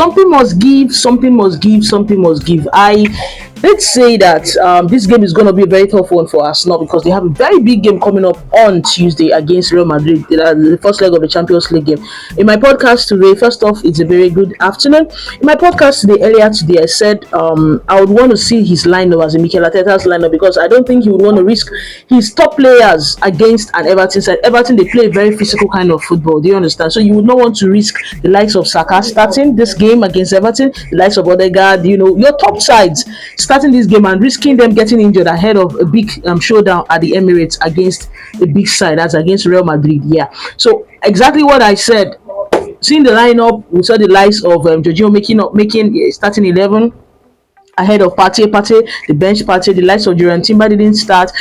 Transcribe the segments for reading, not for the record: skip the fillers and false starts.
something must give, something must give, something must give. I let's say that this game is going to be a very tough one for Arsenal because they have a very big game coming up on Tuesday against Real Madrid, the first leg of the Champions League game. In my podcast today, first off, it's a very good afternoon. In my podcast today, earlier today, I said I would want to see his lineup as a Mikel Arteta's lineup because I don't think he would want to risk his top players against an Everton side. Everton, they play a very physical kind of football. Do you understand? So you would not want to risk the likes of Saka starting this game against Everton, the likes of Odegaard, your top sides starting this game and risking them getting injured ahead of a big showdown at the Emirates against a big side, that's against Real Madrid. Yeah. So exactly what I said. Seeing the lineup, we saw the likes of Jorginho making starting 11 ahead of Partey, the bench Partey, the likes of Julian Timber didn't start.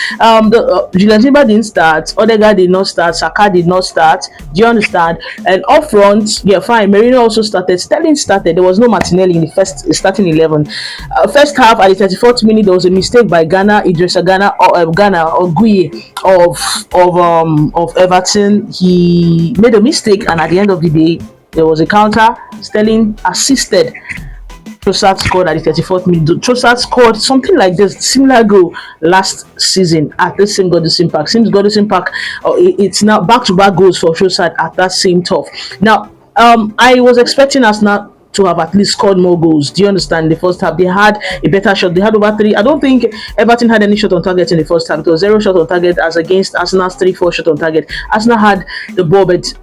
Julian Timber didn't start. Odegaard did not start. Saka did not start. Do you understand? And up front, yeah, fine. Merino also started. Sterling started. There was no Martinelli in the first starting 11. First half at the 34th minute, there was a mistake by Idrissa Gueye of Everton. He made a mistake, and at the end of the day, there was a counter. Sterling assisted. Trossard scored at the 34th minute. Trossard scored something like this, similar goal last season at the same Goodison Park. Since Goodison Park, it's now back-to-back goals for Trossard at that same turf. Now, I was expecting us now to have at least scored more goals. Do you understand? The first half, they had a better shot. They had over 3. I don't think Everton had any shot on target in the first half. It was 0 shot on target as against Arsenal's 3-4 shot on target. Arsenal had the ball, but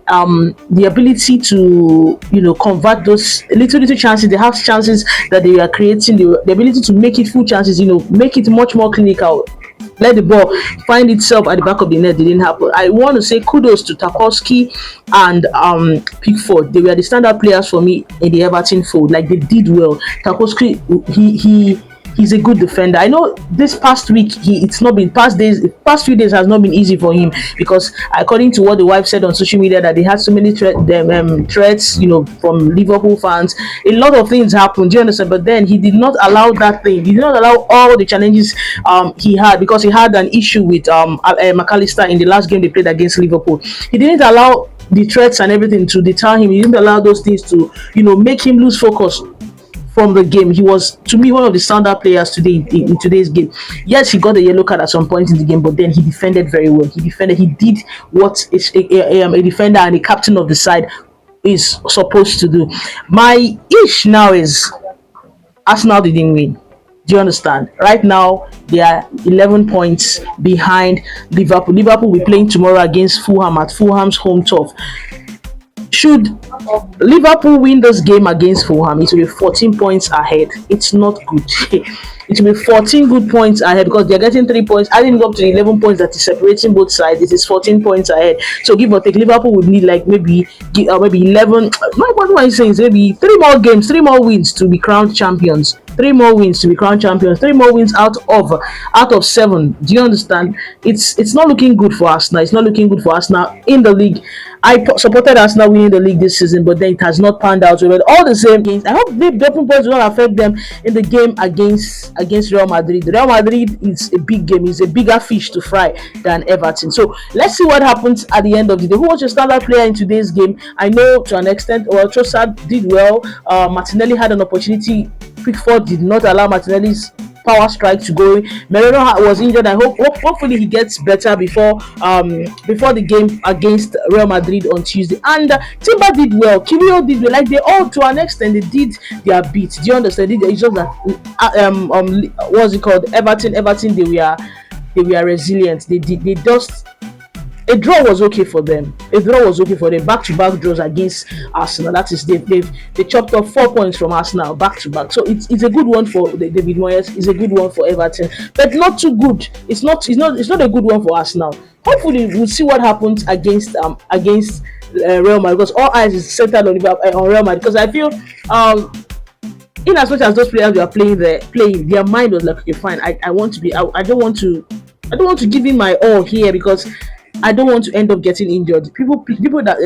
the ability to, convert those little chances, they have chances that they are creating, the ability to make it full chances, make it much more clinical. Let the ball find itself at the back of the net. Didn't happen. I want to say kudos to Tarkowski and Pickford. They were the standout players for me in the Everton fold. Like, they did well. Tarkowski, he's a good defender. I know this past week, past few days has not been easy for him because according to what the wife said on social media, that they had so many threats, from Liverpool fans. A lot of things happened. Do you understand? But then he did not allow that thing. He did not allow all the challenges he had, because he had an issue with McAllister in the last game they played against Liverpool. He didn't allow the threats and everything to deter him. He didn't allow those things to, make him lose focus from the game. He was, to me, one of the standout players today in today's game. Yes, he got a yellow card at some point in the game, but then he defended very well. He did what a defender and a captain of the side is supposed to do. My issue now is Arsenal didn't win. Do you understand? Right now, they are 11 points behind Liverpool. Liverpool will be playing tomorrow against Fulham at Fulham's home turf. Should Liverpool win this game against Fulham, it will be 14 points ahead. It's not good. It will be 14 good points ahead because they're getting 3 points, adding up to the 11 points that is separating both sides. It is 14 points ahead. So give or take, Liverpool would need like maybe 11. What am I saying? Maybe 3 more games, 3 more wins to be crowned champions. 3 more wins to be crowned champions. 3 more wins out of 7. Do you understand? It's not looking good for Arsenal. It's not looking good for Arsenal in the league. I supported Arsenal winning the league this season, but then it has not panned out. But all the same games, I hope the dropping points will not affect them in the game against Real Madrid. Real Madrid is a big game. It's a bigger fish to fry than Everton. So let's see what happens at the end of the day. Who was your standout player in today's game? I know to an extent, Trossard did well. Martinelli had an opportunity. Pickford did not allow Martinelli's power strike to go. Merino was injured. I hopefully he gets better before the game against Real Madrid on Tuesday. And Timber did well. Kiwior did well. Like, they all, to an extent, they did their bit. Do you understand? It's just that what's it called? Everton. They were resilient. They just. A draw was okay for them. Back-to-back draws against Arsenal. That is, they chopped off 4 points from Arsenal back-to-back. So it's a good one for David Moyes. It's a good one for Everton, but not too good. It's not a good one for Arsenal. Hopefully, we'll see what happens against Real Madrid, because all eyes is centered on Real Madrid. Because I feel in as much as those players were playing, their mind was like, okay, fine. I don't want to give in my all here because I don't want to end up getting injured. People that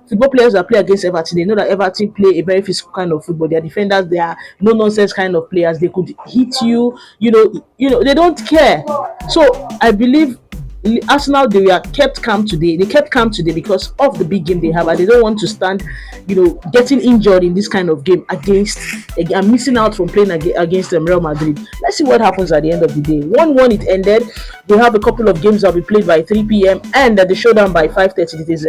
football players that play against Everton, they know that Everton play a very physical kind of football. They are defenders. They are no nonsense kind of players. They could hit you. They don't care. So I believe Arsenal, they were kept calm today. They kept calm today because of the big game they have, and they don't want to stand, getting injured in this kind of game against and missing out from playing against Real Madrid. Let's see what happens at the end of the day. 1-1 it ended. We have a couple of games that will be played by 3 p.m. and at the showdown by 5:30. It is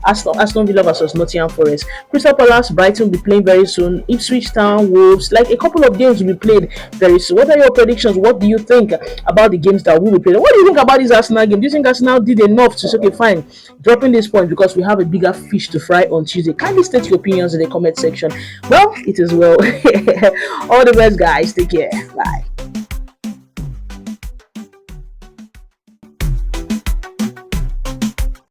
Aston Villa versus Nottingham Forest. Crystal Palace, Brighton will be playing very soon. Ipswich Town, Wolves. Like a couple of games will be played very soon. What are your predictions? What do you think about the games that will be played? What do you think about this Arsenal game? Do you think Arsenal did enough to say, okay, fine, dropping this point because we have a bigger fish to fry on Tuesday? Kindly state your opinions in the comment section. Well, it is well. All the best, guys. Take care. Bye.